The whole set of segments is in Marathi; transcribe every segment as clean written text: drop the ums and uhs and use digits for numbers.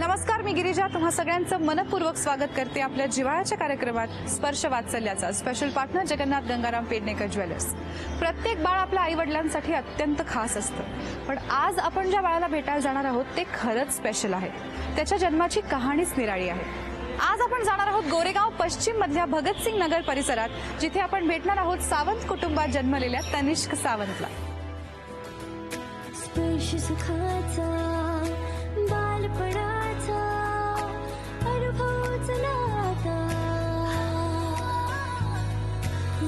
नमस्कार, मी गिरिजा तुम्हा सगळ्यांचं मनपूर्वक स्वागत करते आपल्या जिव्हाळ्याच्या कार्यक्रमात स्पर्श वात्सल्याचा special partner Jagannath Gangaram Pednekar jewellers. प्रत्येक बाळ आपल्या आई वडिलांसाठी अत्यंत खास असतं, पण आज आपण ज्या बाळाला भेटायला जाणार आहोत ते खरंच स्पेशल आहे। त्याच्या जन्माची कहाणीच निराळी आहे। आज आपण जाणार आहोत गोरेगाव पश्चिम मधल्या भगतसिंग नगर परिसरात, जिथे आपण भेटणार आहोत सावंत कुटुंबात जन्मलेल्या तनिष्क सावंतला। स्पर्श सुखाचा बालपणाचा अनुभव चलाता,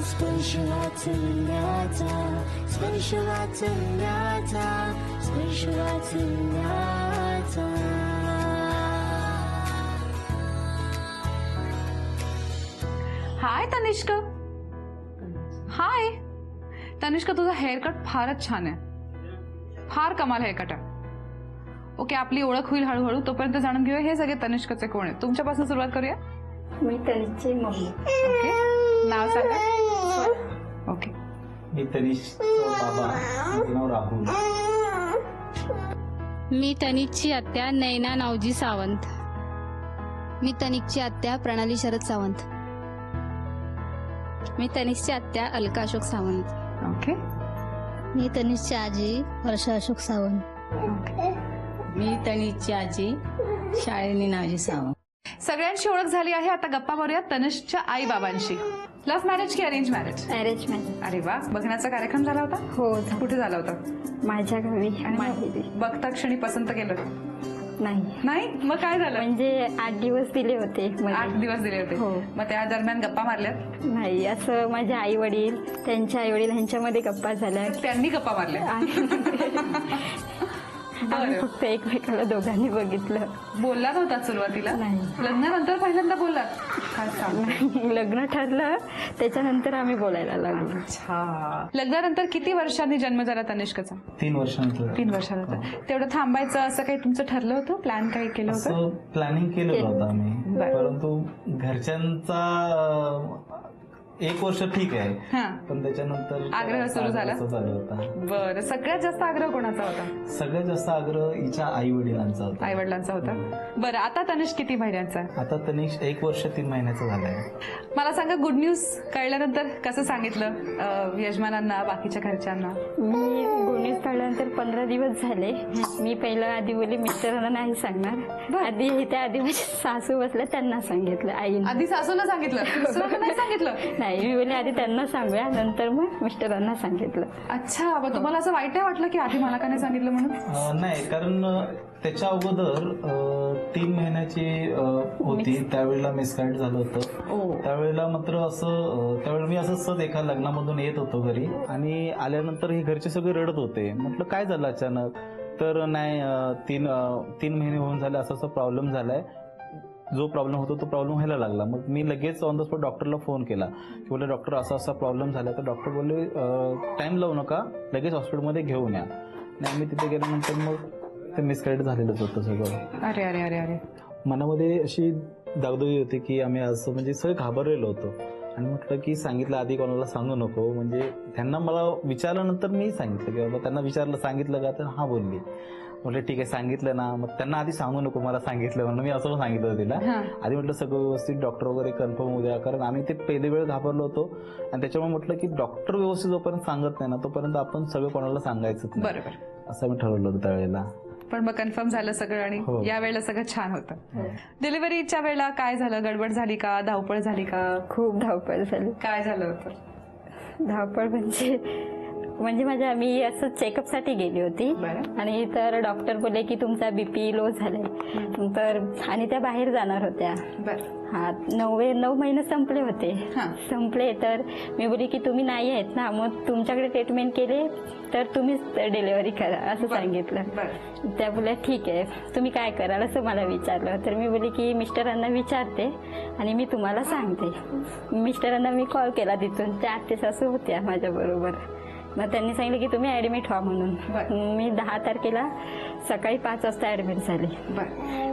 स्पर्श वाचल्याचा स्पर्श वाचल्याचा स्पर्श वाचल्याचा। हाय तनिष्क। हाय तनिष्क, तुझा हेअरकट फारच छान आहे, फार कमाल हेअरकट आहे। ओके, आपली ओळख होईल हळूहळू, तोपर्यंत जाणून घेऊया हे सगळे तनिष्कचे कोण आहे। तुमच्यापासून सुरुवात करूया। मी तनिष्कची मम्मी। ओके, नाव सांगा। ओके, मी तनिष्कचा बाबा, माझं नाव राहुल। मी तनिष्कची आत्या नैना नावजी सावंत। मी तनिष्कची आत्या प्रणाली शरद सावंत। मी तनिष्कची आत्या अलका अशोक सावंत। ओके, मी तनिष्कची आजी वर्षा अशोक सावंत। मी तनिष्कची आजी शाळिनी नावजी सावंत। सगळ्यांची ओळख झाली आहे, आता गप्पा मारूया तनिष्कच्या आई बाबांशी। लव्ह मॅरेज की अरेंज मॅरेज? Arrange marriage. अरे वा, बघण्याचा कार्यक्रम झाला होता? हो, कुठे झाला होता? माझ्या गावी आणि माहेरी। बघता क्षणी पसंत केलं नाही नाही? मग काय झालं? म्हणजे 8 दिवस दिले होते मध्ये। 8 दिवस दिले होते? हो। मग त्या दरम्यान गप्पा मारल्यात? नाही, असं माझे आई वडील त्यांच्या आई वडील ह्यांच्यामध्ये गप्पा झाल्या। त्यांनी गप्पा मारल्या? आम्ही फक्त एकमेकाला दोघांनी बघितलं। बोलला नव्हता सुरुवातीला? नाही। लग्नानंतर पहिल्यांदा बोललात? काय सांग? नाही, लग्न ठरलं त्याच्यानंतर आम्ही बोलायला लागलो। अच्छा, लग्नानंतर किती वर्षांनी जन्म झाला तनिष्कचा? 3 वर्षांचं 3 वर्षानंतर। तेवढं थांबायचं असं काही तुमचं ठरलं होतं? प्लॅन काही केलं होतं? असं प्लॅनिंग केलं होतं आम्ही, परंतु घरच्यांचा 1 वर्ष ठीक आहे, हा, पण त्याच्यानंतर आग्रह सुरू झाला? झाला होता। बरं, सगळ्यात जास्त आग्रह कोणाचा होता? सगळ्यात जास्त आग्रह हिच्या आई वडिलांचा होता। आई वडिलांचा होता। बरं, आता तनिष्क किती महिन्यांचा आहे? आता तनिष्क 1 वर्ष 3 महिन्याचा झालाय। मला सांगा, गुड न्यूज कळल्यानंतर कसं सांगितलं यजमानांना, बाकीच्या घरच्यांना? मी गुन्हेच काढल्यानंतर 15 दिवस झाले। मी पहिलं आधी बोलली मिस्टरांना नाही सांगणार, आधी त्या आधी माझी सासू बसल्या त्यांना सांगितलं, आईने। आधी सासूला सांगितलं, सासूला नाही सांगितलं? नाही, मी बोलली आधी त्यांना सांगूया, नंतर मग मिस्टरांना सांगितलं। अच्छा, मग तुम्हाला असं वाईट नाही वाटलं की आधी मला का नाही सांगितलं म्हणून? नाही, कारण त्याच्या अगोदर 3 महिन्याची होती, त्यावेळेला मिसगाईड झालं होतं। त्यावेळेला मात्र असं त्यावेळेला मी असं सहज एका लग्नामधून येत होतो घरी, आणि आल्यानंतर हे घरचे सगळे रडत होते। म्हटलं काय झालं अचानक? तर नाही, 3 महिने होऊन झाले, असा प्रॉब्लेम झालाय, जो प्रॉब्लेम होतो तो प्रॉब्लेम व्हायला लागला। मग मी लगेच ऑन द स्पॉट डॉक्टरला फोन केला की बोलले डॉक्टर असा असा प्रॉब्लेम झाला। तर डॉक्टर बोलले टाइम लावू नका, लगेच हॉस्पिटलमध्ये घेऊन या। आणि आम्ही तिथे गेल्यानंतर मग ते मिसगाईड झालेलंच होतं सगळं। अरे अरे अरे अरे, मनामध्ये अशी दागदुगी होती की आम्ही असं म्हणजे सगळे घाबरलेलो होतो, आणि म्हटलं की सांगितलं आधी कोणाला सांगू नको। म्हणजे त्यांना मला विचारल्यानंतर मी सांगितलं की बाबा, त्यांना विचारलं सांगितलं का? तर हा बोलली। म्हटलं ठीक आहे, सांगितलं ना, मग त्यांना आधी सांगू नको, मला सांगितलं म्हणून मी असं सांगितलं होतं तिला। आधी म्हटलं सगळं व्यवस्थित, डॉक्टर वगैरे कन्फर्म होऊ द्या, कारण आम्ही ते पहिली वेळ घाबरलो होतो, आणि त्याच्यामुळे म्हटलं की डॉक्टर व्यवस्थित जोपर्यंत सांगत नाही ना तोपर्यंत आपण सगळं कोणाला सांगायचं नाही, बरोबर, असं मी ठरवलं होतं त्यावेळेला। पण मग कन्फर्म झालं सगळं, आणि या वेळेला सगळं छान होतं। डिलिव्हरीच्या वेळेला काय झालं? गडबड झाली का? धावपळ झाली का? खूप धावपळ झाली। काय झालं होतं? धावपळ म्हणजे माझ्या मी असं चेकअपसाठी गेली होती, आणि तर डॉक्टर बोलले की तुमचा बीपी लो झालाय, तर आणि त्या बाहेर जाणार होत्या। हा, 9 महिने संपले होते। संपले तर मी बोलली की तुम्ही नाही आहेत ना, मग तुमच्याकडे ट्रीटमेंट केले तर तुम्हीच डिलिव्हरी करा असं सांगितलं। त्या बोलल्या ठीक आहे, तुम्ही काय कराल असं मला विचारलं। तर मी बोलली की मिस्टरांना विचारते आणि मी तुम्हाला सांगते। मिस्टरांना मी कॉल केला तिथून, त्या आत्ते सासू होत्या माझ्याबरोबर। मग त्यांनी सांगितलं की तुम्ही ऍडमिट व्हा म्हणून। मी 10 तारखेला सकाळी 5 वाजता ऍडमिट झाली।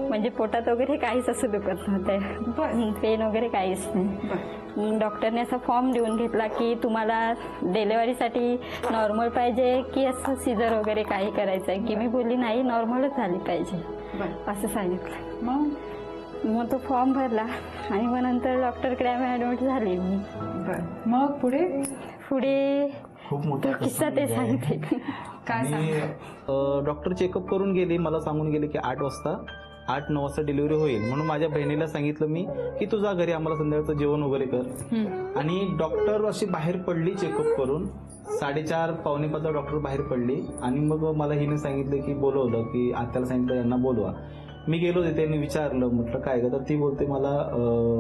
म्हणजे पोटात वगैरे काहीच असं दुखत नव्हतं, पेन वगैरे काहीच नाही। डॉक्टरने असा फॉर्म लिहून घेतला की तुम्हाला डिलिव्हरीसाठी नॉर्मल पाहिजे की असं सीझर वगैरे काही करायचं आहे, की मी बोलली नाही, नॉर्मलच झाली पाहिजे। असं सांगितलं. मग तो फॉर्म भरला आणि मग नंतर डॉक्टरकडे आम्ही ॲडमिट झाले. मी मग पुढे खूप मोठा किस्सा ते सांगते. काय आणि डॉक्टर चेकअप करून गेली, मला सांगून गेले की 8-9 वाजता डिलिव्हरी होईल. म्हणून माझ्या बहिणीला सांगितलं मी की तू जा घरी, आम्हाला संध्याकाळचं जेवण वगैरे कर. आणि डॉक्टर अशी बाहेर पडली चेकअप करून, 4:30-4:45 डॉक्टर बाहेर पडली. आणि मग मला हिने सांगितलं की बोलवलं की आत्याला सांगितलं यांना बोलवा. मी गेलो तिथे, त्यांनी विचारलं, म्हटलं काय का, तर ती बोलते मला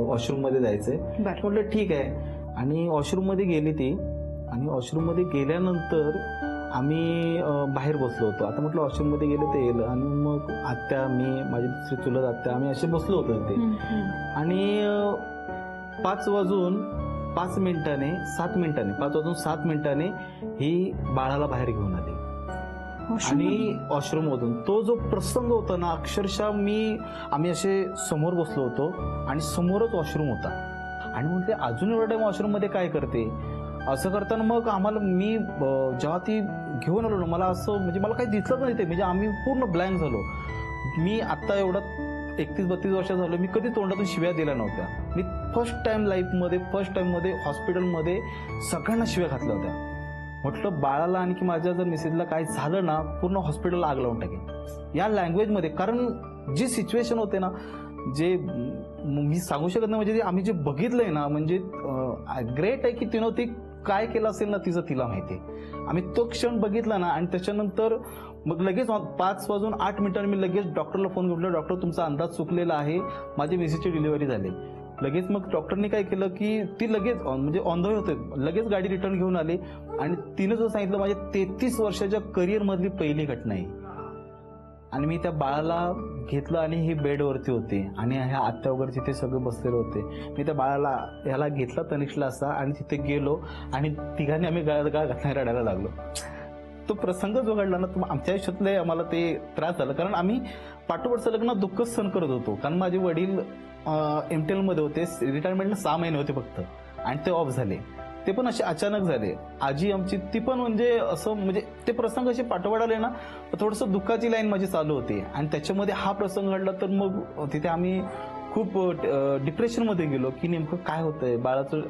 वॉशरूम मध्ये जायचंय. म्हटलं ठीक आहे. आणि वॉशरूम मध्ये गेली ती. आणि वॉशरूम मध्ये गेल्यानंतर आम्ही बाहेर बसलो होतो. आता म्हटलं वॉशरूम मध्ये गेले ते येईल. आणि मग आत्या, मी, माझी दुसरी चुलत आत्या, आम्ही असे बसलो होतो तिथे. आणि 5 वाजून 7 मिनिटांनी ही बाळाला बाहेर घेऊन आली. आणि वॉशरूम मधून तो जो प्रसंग होता ना, अक्षरशः आम्ही असे समोर बसलो होतो आणि समोरच वॉशरूम होता. आणि म्हणते अजून एवढा टाइम वॉशरूम मध्ये काय करते. असं करताना मग आम्हाला, मी जेव्हा ती घेऊन आलो ना, मला असं म्हणजे मला काही दिसलं पण नाही. म्हणजे आम्ही पूर्ण ब्लँक झालो. मी आता एवढा 31-32 वर्ष झालो, मी कधी तोंडातून शिव्या दिल्या नव्हत्या. मी फर्स्ट टाइम मध्ये हॉस्पिटलमध्ये सगळ्यांना शिव्या घातल्या होत्या. म्हटलं बाळाला आणि की माझ्या जर मिसेसला काय झालं ना, पूर्ण हॉस्पिटलला आग लावून टाकेल या लँग्वेजमध्ये. कारण जी सिच्युएशन होते ना, जे मी सांगू शकत नाही. म्हणजे आम्ही जे बघितलंय ना, म्हणजे ग्रेट आहे की तिनं ती काय केलं असेल ना, तिला माहिती. आम्ही तो क्षण बघितला ना. आणि त्याच्यानंतर मग लगेच 5:08 मी लगेच डॉक्टरला फोन केला, डॉक्टर तुमचा अंदाज चुकलेला आहे, माझी मिसेसची डिलिव्हरी झाली. लगेच मग डॉक्टरने काय केलं की ती लगेच म्हणजे ऑन द वे होते, लगेच गाडी रिटर्न घेऊन आली. आणि तिने जो सांगितलं, माझ्या 33 वर्षाच्या करिअर मधली पहिली घटना आहे. आणि मी त्या बाळाला घेतलं आणि ही बेडवरती होते आणि ह्या आत्या वगैरे तिथे सगळे बसलेले होते. मी त्या बाळाला ह्याला घेतला, तनिषला असा, आणि तिथे गेलो आणि तिघांनी आम्ही घटना रडायला लागलो. तो प्रसंग जो घडला ना, तो आमच्या आयुष्यातले आम्हाला ते त्रास झाला. कारण आम्ही पाठोपाठचं लग्न दुःखच सहन करत होतो. कारण माझे वडील MTL मध्ये होते, रिटायरमेंटला 6 महिने होते फक्त, आणि ते ऑफ झाले. ते पण असे अचानक झाले. आजी आमची ती पण म्हणजे असं, म्हणजे ते प्रसंग असे पाठोपाठ आले ना, थोडंसं दुःखाची लाईन माझी चालू होती. आणि त्याच्यामध्ये हा प्रसंग घडला, तर मग तिथे आम्ही खूप डिप्रेशनमध्ये गेलो की नेमकं काय होतंय, बाळाचं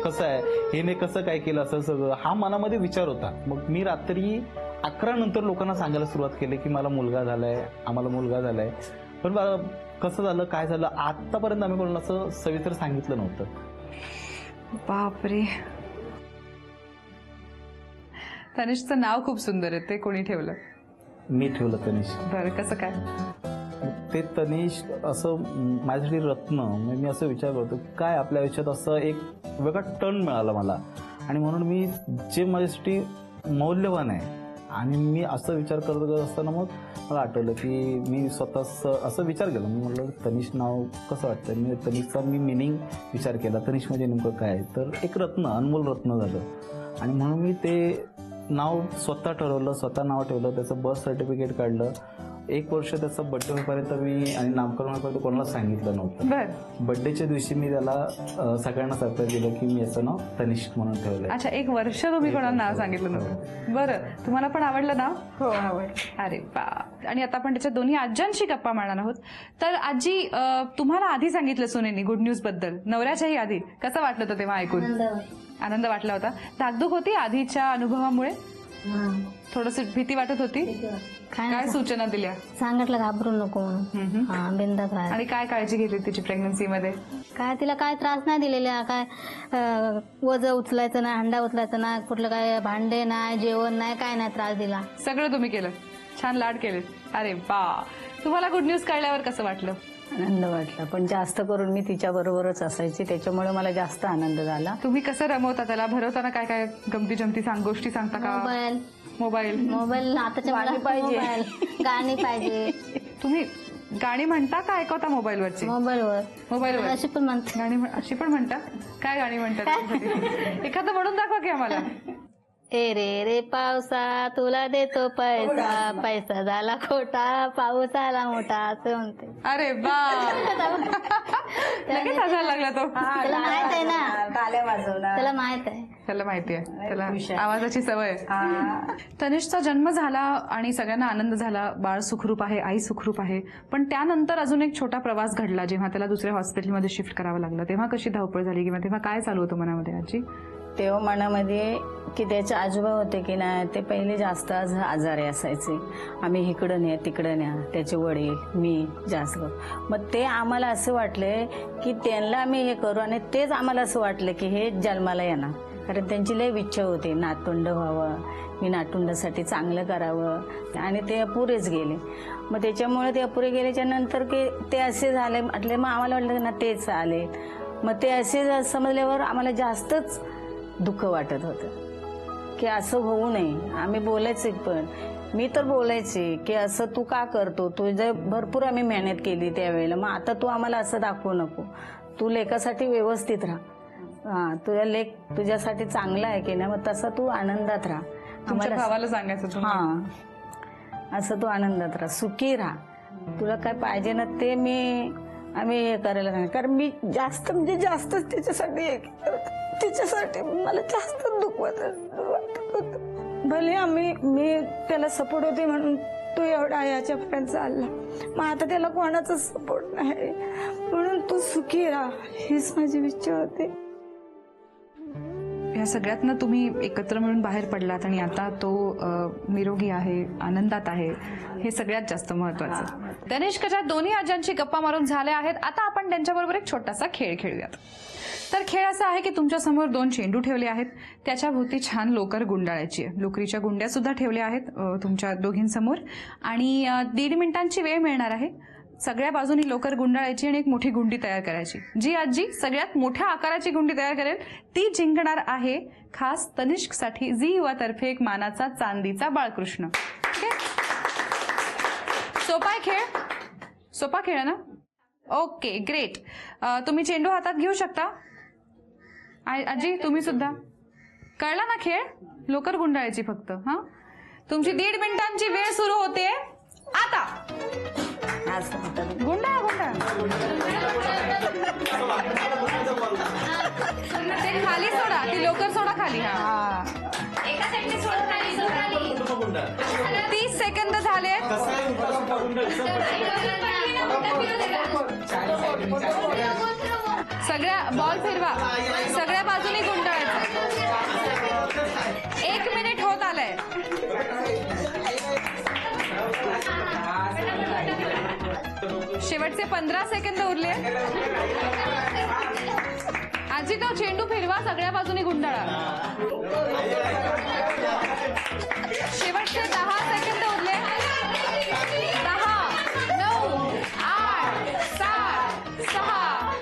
कसं आहे, हेने कसं काय केलं, असं सगळं हा मनामध्ये विचार होता. मग मी रात्री 11 नंतर लोकांना सांगायला सुरुवात केली की मला मुलगा झालाय, आम्हाला मुलगा झालाय. पण कसं झालं, काय झालं, आतापर्यंत आम्ही कोणाला असं सविस्तर सांगितलं नव्हतं. बापरे. तनिषचं नाव खूप सुंदर आहे, ते कोणी ठेवलं? मी ठेवलं तनिष. बरं, कसं काय? ते तनिष असं माझ्यासाठी रत्न. मी असं विचार करतो काय आपल्या आयुष्यात असं एक वेगळा टर्न मिळाला मला. आणि म्हणून मी जे माझ्यासाठी मौल्यवान आहे, आणि मी असं विचार करत असताना मग मला आठवलं की मी स्वतः असं विचार केला. मी म्हटलं तनिष नाव कसं वाटतं. मी तनिषचा मिनिंग विचार केला, तनिष म्हणजे नेमकं काय आहे, तर एक रत्न, अनमोल रत्न झालं. आणि म्हणून मी ते नाव स्वतः ठरवलं, स्वतः नाव ठेवलं, त्याचं बर्थ सर्टिफिकेट काढलं. 1 वर्ष त्याचा बड्डे होईपर्यंत मी, आणि नामकरण होईपर्यंत कोणाला सांगितलं नव्हतं. बड्डेच्या दिवशी मी त्याला सगळ्यांना सरप्राईज दिलं की मी याचं नाव तनिष्क म्हणून ठेवलंय. अच्छा, 1 वर्ष तुम्ही कोणाला नाव सांगितलं नव्हतं. बरं, तुम्हाला पण आवडलं नाव? हो, आवडलं. अरे बाप. आणि आता आपण त्याच्या दोन्ही आज्यांशी गप्पा मारणार आहोत. तर आजी, तुम्हाला आधी सांगितलं सोनेनी गुड न्यूज बद्दल, नवऱ्याच्याही आधी. कसं वाटलं होतं तेव्हा ऐकून? आनंद वाटला होता. धाकधूक होती आधीच्या अनुभवामुळे? थोडस भीती वाटत होती? काय सूचना दिल्या? सांगितलं घाबरू नको म्हणून. हा, बिंदास राहा. आणि काय काळजी घेतली तिची प्रेग्नन्सी मध्ये? काय तिला काय त्रास नाही दिलेला, काय वजन उचलायचं नाही, हंडा उचलायचं नाही, कुठलं काय भांडे नाही, जेवण नाही, काय नाही त्रास दिला. सगळं तुम्ही केलं, छान लाड केले. अरे बा. तुम्हाला गुड न्यूज कळल्यावर कसं वाटलं? आनंद वाटला, पण जास्त करून मी तिच्या बरोबरच असायची, त्याच्यामुळे मला जास्त आनंद झाला. तुम्ही कसं रमवता त्याला? भरवताना काय काय गमती जमती गोष्टी सांगता का? मोबाईल आताच्या मोबाईल, गाणी पाहिजे. तुम्ही गाणी म्हणता का ऐकवता मोबाईलवरची? मोबाईलवर अशी पण म्हणते. गाणी अशी पण म्हणता? काय गाणी म्हणतात? एखादं म्हणून दाखवा की आम्हाला. ए रे रे पावसा तुला देतो पैसा, पैसा झाला खोटा, पाऊस आला मोठा, असं म्हणते. अरे बा. लगेच हसायला लागला तो. त्याला माहित आहे ना, त्याला माहित आहे. त्याला माहिती आहे, त्याला आवाजाची सवय आहे. तनिषचा जन्म झाला आणि सगळ्यांना आनंद झाला, बाळ सुखरूप आहे, आई सुखरूप आहे. पण त्यानंतर अजून एक छोटा प्रवास घडला, जेव्हा त्याला दुसऱ्या हॉस्पिटलमध्ये शिफ्ट करावं लागलं. तेव्हा कशी धावपळ झाली किंवा तेव्हा काय चालू होतं मनामध्ये आजी? तेव्हा मनामध्ये की त्याचे आजोबा होते की नाही, ते पहिले जास्त आजारी असायचे. आम्ही इकडं न्या तिकडं न्या, त्याचे वडील, मी जास्त. मग ते आम्हाला असं वाटले की त्यांना आम्ही हे करू, आणि तेच आम्हाला असं वाटलं की हे जन्माला येणार. कारण त्यांची लय इच्छा होती नातवंड व्हावं, मी नातवंडासाठी चांगलं करावं, आणि ते अपुरेच गेले. मग त्याच्यामुळे ते अपुरे गेल्याच्या नंतर की ते असे झाले म्हटले, मग आम्हाला वाटलं ना तेच आले. मग ते असे समजल्यावर आम्हाला जास्तच दुःख वाटत होतं की असं होऊ नये. आम्ही बोलायचे, पण मी तर बोलायचे की असं तू का करतो, तुझं भरपूर आम्ही मेहनत केली त्यावेळेला, मग आता तू आम्हाला असं दाखवू नको, तू लेकासाठी व्यवस्थित राहा. हा, तुझा लेक तुझ्यासाठी चांगला आहे की नाही, मग तसा तू आनंदात राहा. तुमच्या भावाला सांगायचं तुम्ही? हा, असं तू आनंदात राहा, सुखी राहा, तुला काय पाहिजे ना ते आम्ही हे करायला सांग. कारण मी जास्त म्हणजे जास्तच त्याच्यासाठी मला जास्त दुःख वाटत होतं. भले मी त्याला सपोर्ट होते म्हणून तू एवढा याच्यापर्यंत चालला, मग आता त्याला कोणाचा सपोर्ट नाही, म्हणून तू सुखी राहा, हीच माझी इच्छा होती. या सगळ्यातनं तुम्ही एकत्र मिळून बाहेर पडलात आणि आता तो निरोगी आहे, आनंदात आहे, हे सगळ्यात जास्त महत्वाचं. तनिष्कच्या दोन्ही आजांची गप्पा मारून झाल्या आहेत. आता आपण त्यांच्याबरोबर एक छोटासा खेळ खेळूयात. तर खेळ असा आहे की तुमच्या समोर 2 चेंडू ठेवले आहेत, त्याच्या भोवती छान लोकर गुंडाळायची आहे. लोकरीच्या गुंड्या सुद्धा ठेवल्या आहेत तुमच्या दोघींसमोर, आणि 1.5 मिनिटांची वेळ मिळणार आहे. सगळ्या बाजूनी लोकर गुंडाळायची आणि एक मोठी गुंडी तयार करायची. जी आजी सगळ्यात मोठ्या आकाराची गुंडी तयार करेल ती जिंकणार आहे खास तनिष्कसाठी झी युवातर्फे एक मानाचा चांदीचा बाळकृष्ण. सोपा आहे खेळ, सोपा खेळ आहे ना? Okay, great. तुम्ही चेंडू हातात घेऊ शकता. आजी तुम्ही सुद्धा. कळला ना खेळ? लोकर गुंडाळायची फक्त. हा, तुमची 1.5 मिनिटांची वेळ सुरू होते आता. गुंडा ते खाली सोडा, ती लोकर सोडा खाली. हा, 30 सेकंद झाले. सगळ्या बॉल फिरवा, सगळ्या बाजूनी गुंडाळायचं. 1 मिनिट होत आलंय. शेवटचे 15 सेकंद उरले. आजी तो चेंडू फिरवा, सगळ्या बाजूनी गुंडाळा. शेवटचे 10 सेकंद उरले. 10, 9, 8, 7, 6,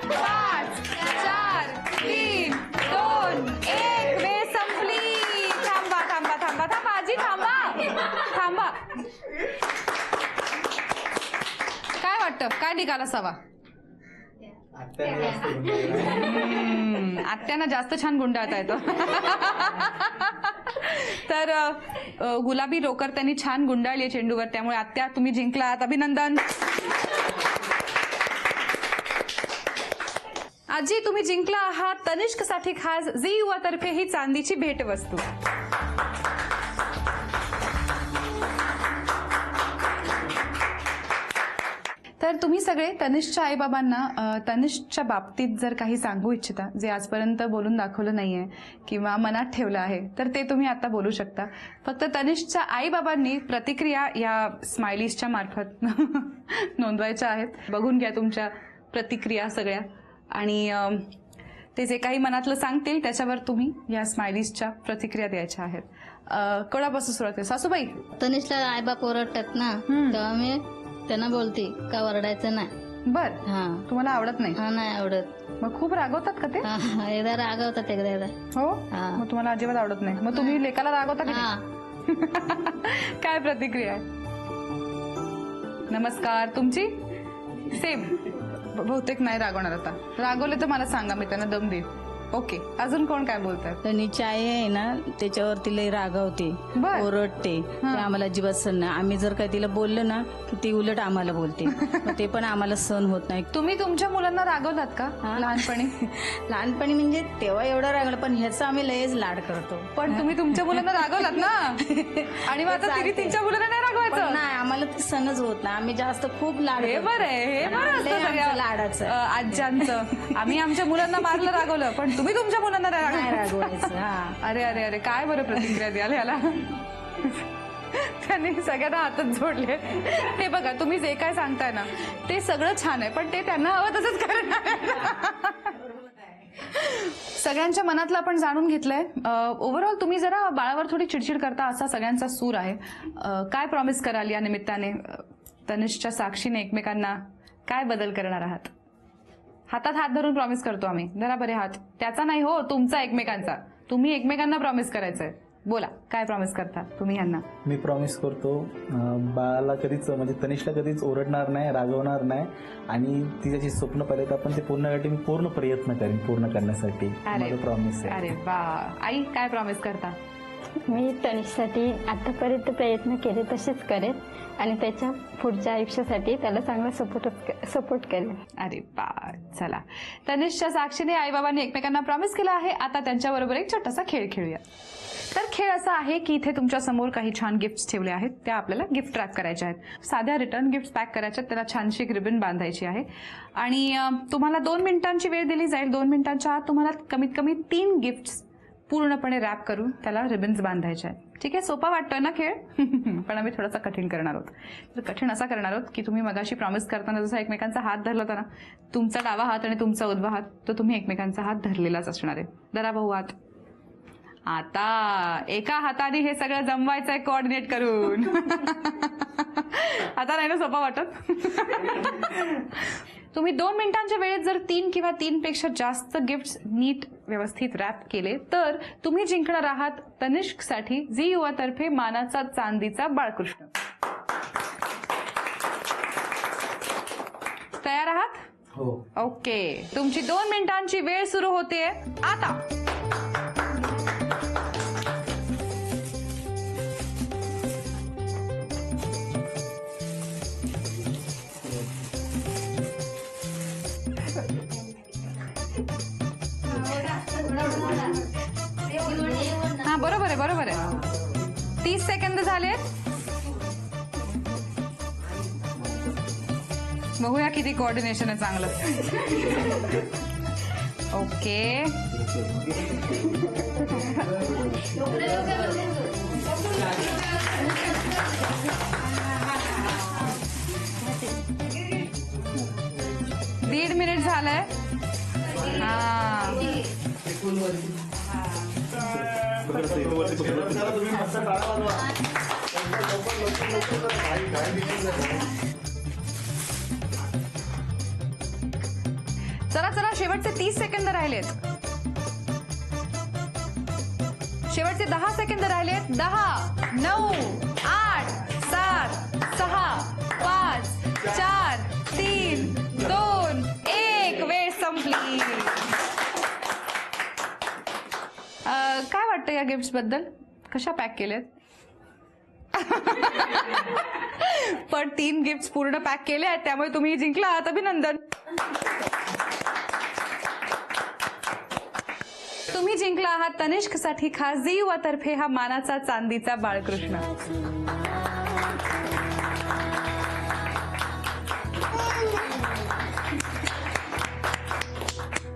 5, 4, 3, 2, 1. वेळ संपली. थांबा थांबा थांबा थांबा आजी, थांबा थांबा. काय वाटतं, काय निकाल असावा? आत्यांना जास्त छान गुंडाळता येतं. तर गुलाबी लोकर त्यांनी छान गुंडाळली आहे चेंडूवर, त्यामुळे आत्या तुम्ही जिंकलात. अभिनंदन. आजी तुम्ही जिंकला आहात तनिष्कसाठी खास झी युवातर्फे ही चांदीची भेटवस्तू. तर तुम्ही सगळे तनिष्कच्या आईबाबांना तनिष्कच्या बाबतीत जर काही सांगू इच्छिता, जे आजपर्यंत बोलून दाखवलं नाहीये किंवा मनात ठेवलं आहे, तर ते तुम्ही आता बोलू शकता. फक्त तनिष्कच्या आईबाबांनी प्रतिक्रिया या स्माइलीजच्या मार्फत नोंदवायच्या आहेत. बघून घ्या तुमच्या प्रतिक्रिया सगळ्या, आणि ते जे काही मनातलं सांगतील त्याच्यावर तुम्ही या स्माइलीजच्या प्रतिक्रिया द्यायच्या आहेत. कोणापासून सुरुवात आहे? सासूबाई. तनिषला आईबाप ओरडतात ना, तेव्हा मी त्यांना बोलते का ओरडायचं नाही. बर, हा, तुम्हाला आवडत नाही? हा, नाही आवडत. मग खूप रागवतात का ते? हा, एकदा रागवतात, एकदा हो. हा. मग तुम्हाला अजिबात आवडत नाही. मग तुम्ही लेकाला रागवता की हा. नाही? काय प्रतिक्रिया आहे? नमस्कार. तुमची? सेम. बहुतेक नाही रागवणार. आता रागवले तर मला सांगा, मी त्यांना दम देईन. ओके, अजून कोण काय बोलतात? तनीची आई आहे ना त्याच्यावरती लई रागावते, बर. ओरडते, ते आम्हाला अजिबात सहन नाही. आम्ही जर काही तिला बोललो ना की ती उलट आम्हाला बोलते, मग ते पण आम्हाला सहन होत नाही. तुम्ही तुमच्या मुलांना रागवलात का लहानपणी? लहानपणी म्हणजे तेव्हा एवढं रागलं, पण ह्याचा आम्ही लयच लाड करतो. पण तुम्ही तुमच्या मुलांना रागवलात ना, आणि मग आता तिने तिच्या मुलांना नाही पण रागवायचं. नाही, आम्हाला ते सहनच होत नाही. आम्ही जास्त खूप लाड हे करतो. बरं आहे, हे बरं लय असतं आमचं सगळ्या लाडाचं. आज्यांचं. आम्ही आमच्या मुलांना मारलं, रागवलं, पण तुम्ही तुमच्या मुलांना नाही नाही रागवलं. रागवायचं. हा. अरे अरे अरे, काय बरं प्रतिक्रिया द्याल याला? त्यांनी सगळ्यांना हातच जोडले. हे बघा, तुम्ही जे काय सांगताय ना ते सगळं छान आहे, पण ते त्यांना हवं तसंच करणार. सगळ्यांच्या मनातलं आपण जाणून घेतलंय. ओव्हरऑल तुम्ही जरा बाळावर थोडी चिडचिड करता असा सगळ्यांचा सूर आहे. काय प्रॉमिस कराल या निमित्ताने? तनिष्कच्या साक्षीने एकमेकांना काय बदल करणार आहात? हातात हात धरून प्रॉमिस करतो आम्ही. जरा बरे हात, त्याचा नाही हो, तुमचा, एकमेकांचा. तुम्ही एकमेकांना प्रॉमिस करायचंय. बोला, काय प्रॉमिस करता तुम्ही यांना? मी प्रॉमिस करतो बाळाला कधीच म्हणजे तनिष्कला कधीच ओरडणार नाही, रागवणार नाही, आणि ती त्याची स्वप्न पाहिजे आपण ते पूर्ण करण्यासाठी मी पूर्ण प्रयत्न करेन, पूर्ण करण्यासाठी माझं प्रॉमिस आहे. अरे वा. आई, काय प्रॉमिस करता? मी तनिष्कसाठी आतापर्यंत प्रयत्न केले तसेच करेन आणि त्याच्या पुढच्या आयुष्यासाठी त्याला चांगला सपोर्ट करेन. अरे वा. चला, तनिष्कच्या साक्षीने आईबाबांनी एकमेकांना प्रॉमिस केला आहे. आता त्यांच्याबरोबर एक छोटासा खेळ खेळूया. तर खेळ असा आहे की इथे तुमच्या समोर काही छान गिफ्ट्स ठेवले आहेत, त्या आपल्याला गिफ्ट रॅप करायच्या आहेत. साध्या रिटर्न गिफ्ट पॅक करायच्या, त्याला छानशी एक रिबन बांधायची आहे, आणि तुम्हाला 2 मिनिटांची वेळ दिली जाईल. 2 मिनिटांच्या आत तुम्हाला कमीत कमी 3 गिफ्ट्स पूर्णपणे रॅप करून त्याला रिबन्स बांधायचे आहेत. ठीक आहे, सोपा वाटतोय ना खेळ? पण आम्ही थोडासा कठीण करणार आहोत. तर कठीण असा करणार आहोत की तुम्ही मगाशी प्रॉमिस करताना जसा एकमेकांचा हात धरला होता ना, तुमचा डावा हात आणि तुमचा उजवा हात, तो तुम्ही एकमेकांचा हात धरलेलाच असणार आहे. धरा भाऊ हात. आता एका हाताने हे सगळं जमवायचं आहे कोऑर्डिनेट करून. आता नाही ना सोपा वाटत? तुम्ही 2 मिनिटांच्या वेळेत जर 3 किंवा 3 पेक्षा जास्त गिफ्ट्स नीट व्यवस्थित रॅप केले तर तुम्ही जिंकणार आहात तनिष्कसाठी झी युवा तर्फे मानाचा चांदीचा बाळकृष्ण. तयार आहात? हो. ओके, तुमची 2 मिनिटांची वेळ सुरू होते आता. हा, बरोबर आहे, बरोबर आहे. 30 सेकंद झाले. बघूया किती कोऑर्डिनेशन आहे चांगलं. ओके, दीड मिनिट झालंय. हा, चला चला, शेवटचे 30 सेकंद राहिलेत. शेवटचे 10 सेकंद राहिलेत. 10, 9, 8, 7, 6, 5, 4, 3, 2, 1. वेळ संपली. काय वाटतं या गिफ्ट्स बद्दल? कशा पॅक केल्यात? पण 3 गिफ्ट्स पूर्ण पॅक केले आहेत, त्यामुळे तुम्ही जिंकला आहात. अभिनंदन. तुम्ही जिंकला आहात तनिष्कसाठी खास झी युवा तर्फे हा मानाचा चांदीचा बाळकृष्ण.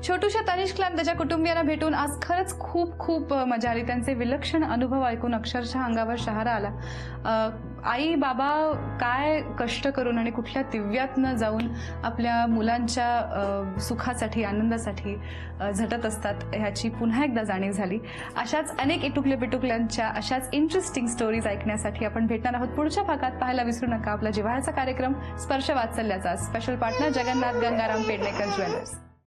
छोटूशा तनिष्कला त्याच्या कुटुंबियांना भेटून आज खरंच खूप खूप मजा आली. त्यांचे विलक्षण अनुभव ऐकून अक्षरशः अंगावर शहारा आला. आई बाबा काय कष्ट करून आणि कुठल्या दिव्यातनं जाऊन आपल्या मुलांच्या सुखासाठी, आनंदासाठी झटत असतात ह्याची पुन्हा एकदा जाणीव झाली. अशाच अनेक इटुकले पिटुकल्यांच्या अशाच इंटरेस्टिंग स्टोरीज ऐकण्यासाठी आपण भेटणार आहोत पुढच्या भागात. पाहायला विसरू नका आपला जिव्हाळ्याचा कार्यक्रम स्पर्श वात्सल्याचा. Special partner Jagannath Gangaram Pednekar jewellers.